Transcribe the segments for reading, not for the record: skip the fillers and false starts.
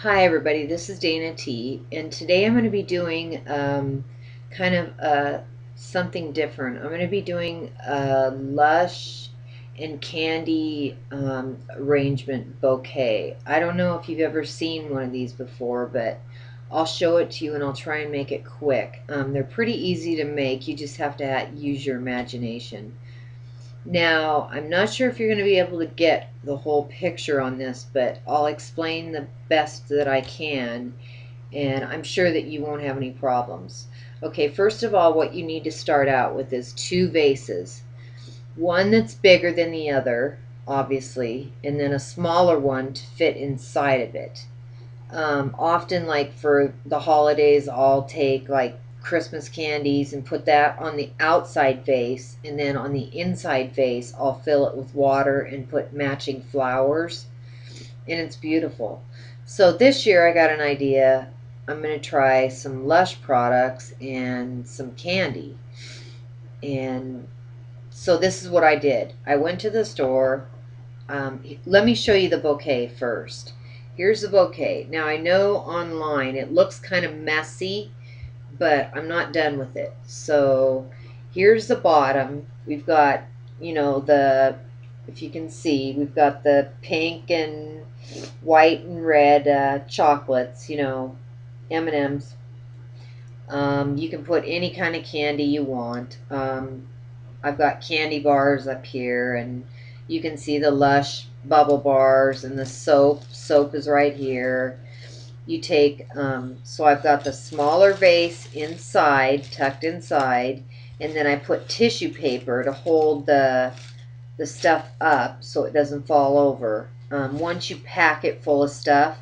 Hi everybody, this is Dana T, and today I'm going to be doing kind of something different. I'm going to be doing a Lush and candy arrangement bouquet. I don't know if you've ever seen one of these before, but I'll show it to you and I'll try and make it quick. They're pretty easy to make, you just have to use your imagination. Now, I'm not sure if you're going to be able to get the whole picture on this, but I'll explain the best that I can, and I'm sure that you won't have any problems. Okay, first of all, what you need to start out with is two vases. One that's bigger than the other, obviously, and then a smaller one to fit inside of it. Often, like for the holidays, I'll take like Christmas candies and put that on the outside vase, and then on the inside vase, I'll fill it with water and put matching flowers, and it's beautiful. So this year, I got an idea. I'm going to try some Lush products and some candy. And so this is what I did. I went to the store. Let me show you the bouquet first. Here's the bouquet. Now I know online it looks kind of messy, but I'm not done with it. So here's the bottom. We've got, if you can see, we've got the pink and white and red chocolates, M&Ms. You can put any kind of candy you want. I've got candy bars up here, and you can see the Lush bubble bars and the soap. Soap is right here. You take, so I've got the smaller vase inside, tucked inside, and then I put tissue paper to hold the stuff up so it doesn't fall over. Once you pack it full of stuff,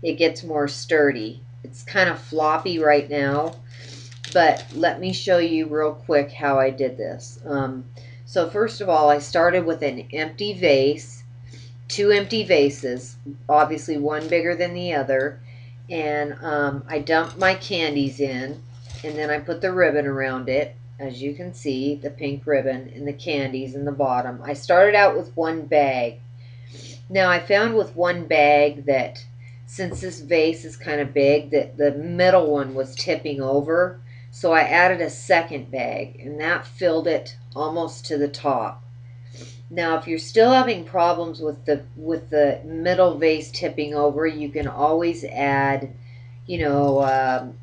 it gets more sturdy. It's kind of floppy right now, but let me show you real quick how I did this. So first of all, I started with an empty vase, two empty vases, obviously one bigger than the other, and I dumped my candies in, and then I put the ribbon around it. As you can see, the pink ribbon and the candies in the bottom. I started out with one bag. Now I found with one bag that since this vase is kind of big, that the middle one was tipping over. So I added a second bag, and that filled it almost to the top. Now, if you're still having problems with the middle vase tipping over, you can always add, you know,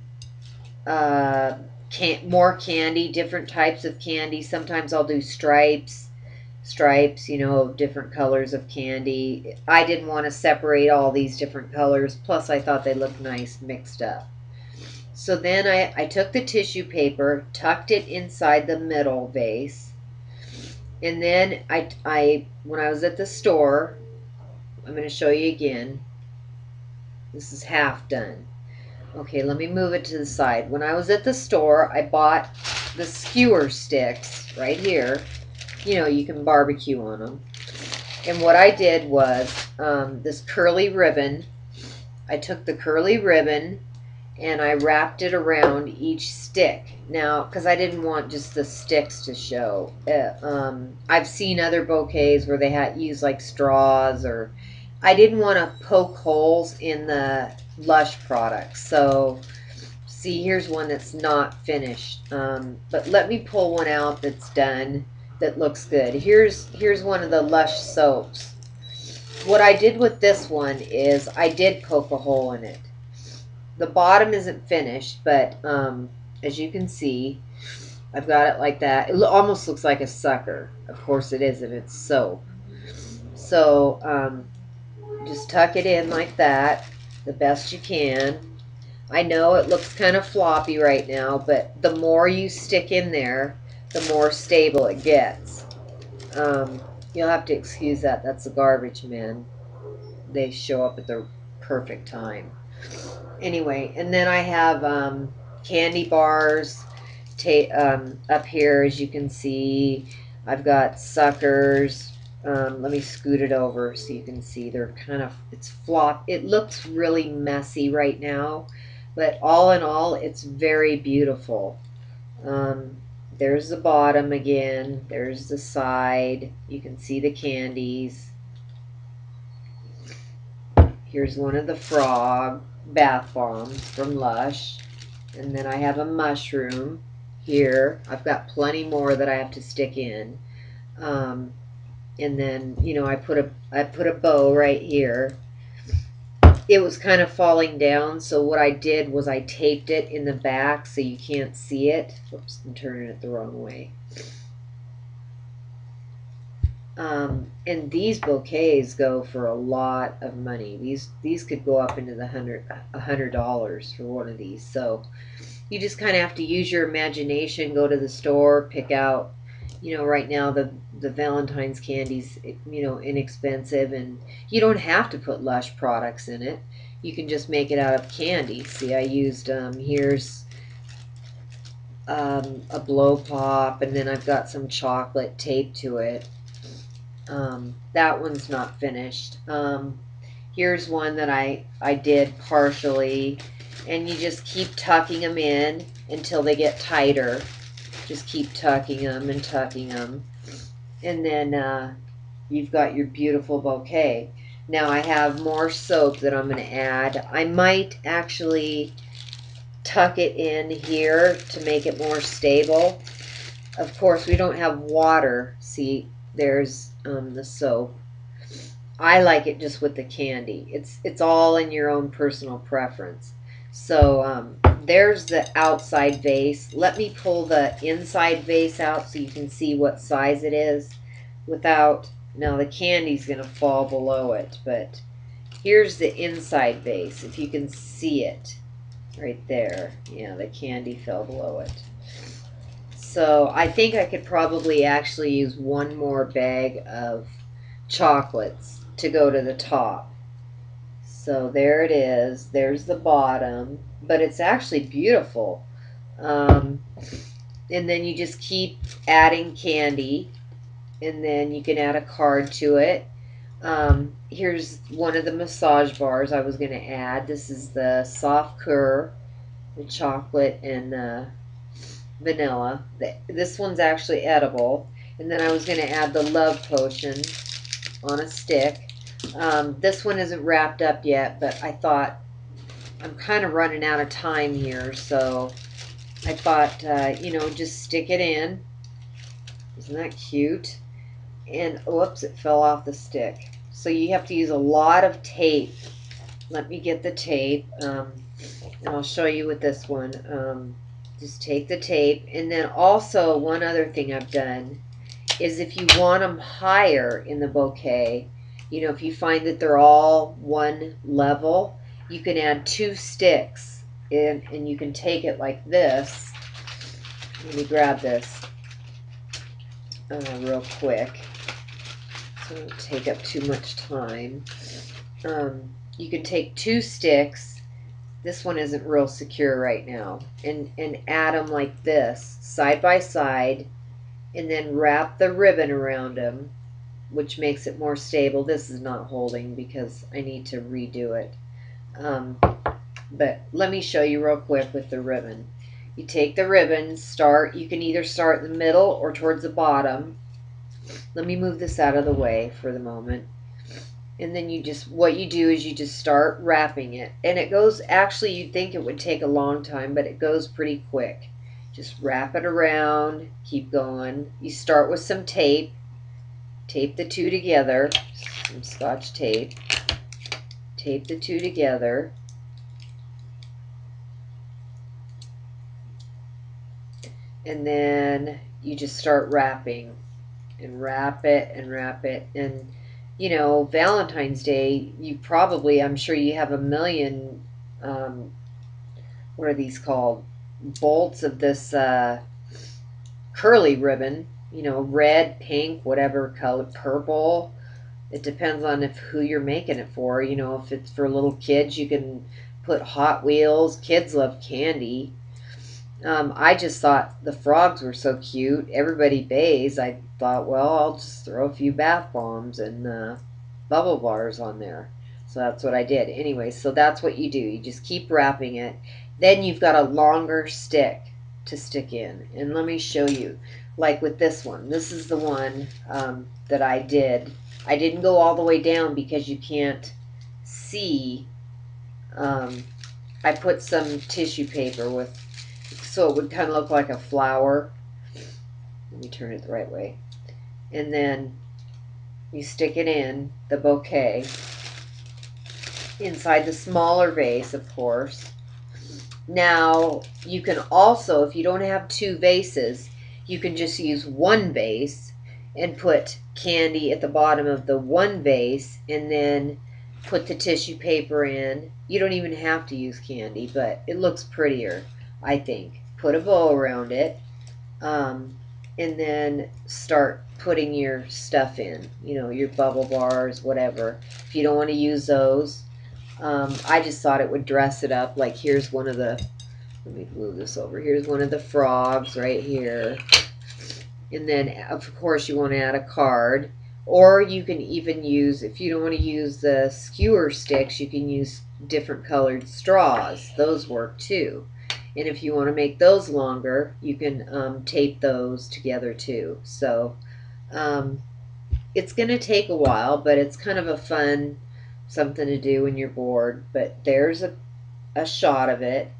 more candy, different types of candy. Sometimes I'll do stripes, of different colors of candy. I didn't want to separate all these different colors. Plus, I thought they looked nice mixed up. So then I took the tissue paper, tucked it inside the middle vase, and then when I was at the store, I'm going to show you again. This is half done. Okay, let me move it to the side. When I was at the store, I bought the skewer sticks right here. You can barbecue on them. And what I did was this curly ribbon. I took the curly ribbon and I wrapped it around each stick. Now, because I didn't want just the sticks to show. I've seen other bouquets where they use like straws, or I didn't want to poke holes in the Lush products. So, see, here's one that's not finished. But let me pull one out that's done that looks good. Here's one of the Lush soaps. What I did with this one is I did poke a hole in it. The bottom isn't finished, but as you can see, I've got it like that. It almost looks like a sucker. Of course it isn't. It's soap. So just tuck it in like that the best you can. I know it looks kind of floppy right now, but the more you stick in there, the more stable it gets. You'll have to excuse that. That's the garbage men. They show up at the perfect time. Anyway, and then I have candy bars up here, as you can see. I've got suckers. Let me scoot it over so you can see they're it's flop. It looks really messy right now, but all in all, it's very beautiful. There's the bottom again. There's the side. You can see the candies. Here's one of the frog bath bombs from Lush. And then I have a mushroom here. I've got plenty more that I have to stick in. And then, you know, I put a bow right here. It was kind of falling down, so what I did was I taped it in the back so you can't see it. Oops, I'm turning it the wrong way. And these bouquets go for a lot of money. These could go up into the $100 for one of these. So you just kind of have to use your imagination, go to the store, pick out, you know, right now the Valentine's candy's, you know, inexpensive, and you don't have to put Lush products in it. You can just make it out of candy. See, I used, here's a blow pop, and then I've got some chocolate taped to it. That one's not finished. Here's one that I did partially, and you just keep tucking them in until they get tighter. Just keep tucking them and tucking them, and then you've got your beautiful bouquet. Now I have more soap that I'm going to add. I might actually tuck it in here to make it more stable. Of course, we don't have water. See, there's the soap. I like it just with the candy. It's all in your own personal preference. So there's the outside vase. Let me pull the inside vase out so you can see what size it is without, now the candy's going to fall below it, but here's the inside vase, if you can see it right there. Yeah, the candy fell below it. So I think I could probably actually use one more bag of chocolates to go to the top. So there it is. There's the bottom, but it's actually beautiful. And then you just keep adding candy, and then you can add a card to it. Here's one of the massage bars I was going to add. This is the soft cure, the chocolate and vanilla. This one's actually edible. And then I was going to add the love potion on a stick. This one isn't wrapped up yet, but I thought I'm kind of running out of time here, so I thought, you know, just stick it in. Isn't that cute? And whoops, it fell off the stick. So you have to use a lot of tape. Let me get the tape, and I'll show you with this one. Just take the tape, and then also one other thing I've done is if you want them higher in the bouquet, you know, if you find that they're all one level, you can add 2 sticks, and you can take it like this. Let me grab this real quick so it won't take up too much time. You can take 2 sticks. This one isn't real secure right now, and add them like this, side by side, and then wrap the ribbon around them, which makes it more stable. This is not holding because I need to redo it. But let me show you real quick with the ribbon. You take the ribbon, you can either start in the middle or towards the bottom. Let me move this out of the way for the moment. And then what you do is you just start wrapping it. And it goes, actually you'd think it would take a long time, but it goes pretty quick. Just wrap it around, keep going. You start with some tape. Tape the 2 together, some Scotch tape. Tape the 2 together. And then you just start wrapping and wrap it and wrap it. And you know, Valentine's Day, I'm sure you have a million, what are these called? Bolts of this curly ribbon, you know, red, pink, whatever color, purple. It depends on who you're making it for. You know, if it's for little kids, you can put Hot Wheels. Kids love candy. I just thought the frogs were so cute. Everybody bathes. I thought, well, I'll just throw a few bath bombs and bubble bars on there. So that's what I did. Anyway, so that's what you do. You just keep wrapping it. Then you've got a longer stick to stick in. And let me show you. Like with this one. This is the one that I did. I didn't go all the way down because you can't see, I put some tissue paper with, so it would kind of look like a flower. Let me turn it the right way. And then you stick it in the bouquet inside the smaller vase, of course. Now, you can also, if you don't have two vases, you can just use one vase and put candy at the bottom of the one vase and then put the tissue paper in. You don't even have to use candy, but it looks prettier, I think. Put a bow around it, and then start putting your stuff in, you know, your bubble bars, whatever. If you don't want to use those, I just thought it would dress it up. Like, here's one of the, let me move this over. Here's one of the frogs right here. And then, of course, you want to add a card. Or you can even use, if you don't want to use the skewer sticks, you can use different colored straws. Those work too. And if you want to make those longer, you can tape those together too. So it's going to take a while, but it's kind of a fun something to do when you're bored. But there's a shot of it.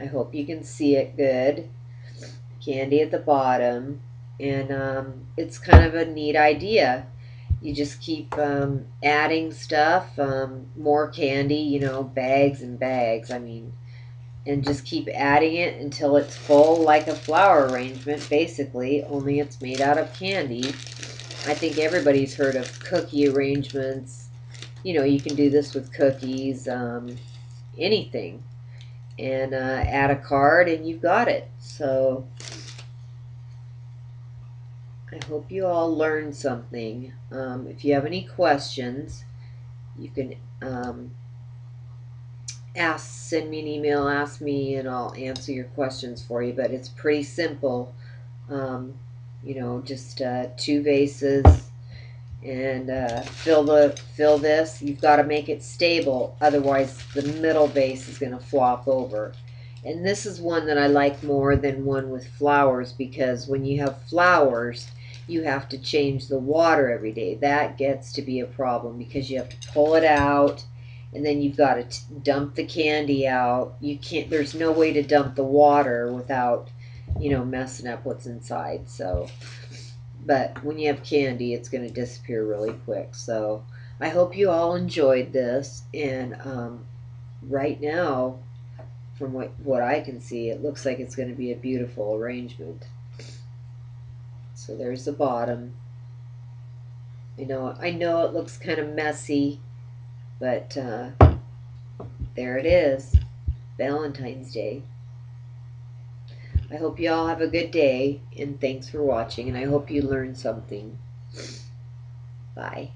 I hope you can see it good. Candy at the bottom. And it's kind of a neat idea. You just keep adding stuff, more candy, you know, bags and bags, I mean, and just keep adding it until it's full, like a flower arrangement, basically, only it's made out of candy. I think everybody's heard of cookie arrangements. You know, you can do this with cookies, anything. And add a card and you've got it. So I hope you all learned something. If you have any questions, you can send me an email, ask me, and I'll answer your questions for you. But it's pretty simple. You know, just two vases, and fill this. You've got to make it stable, otherwise the middle vase is going to flop over. And this is one that I like more than one with flowers, because when you have flowers, you have to change the water every day. That gets to be a problem because you have to pull it out, and then you've got to dump the candy out. You can't, there's no way to dump the water without, you know, messing up what's inside. So, but when you have candy, it's going to disappear really quick. So I hope you all enjoyed this. And right now, from what I can see, it looks like it's going to be a beautiful arrangement. So there's the bottom. I know it looks kind of messy, but there it is. Valentine's Day. I hope you all have a good day, and thanks for watching, and I hope you learned something. Bye.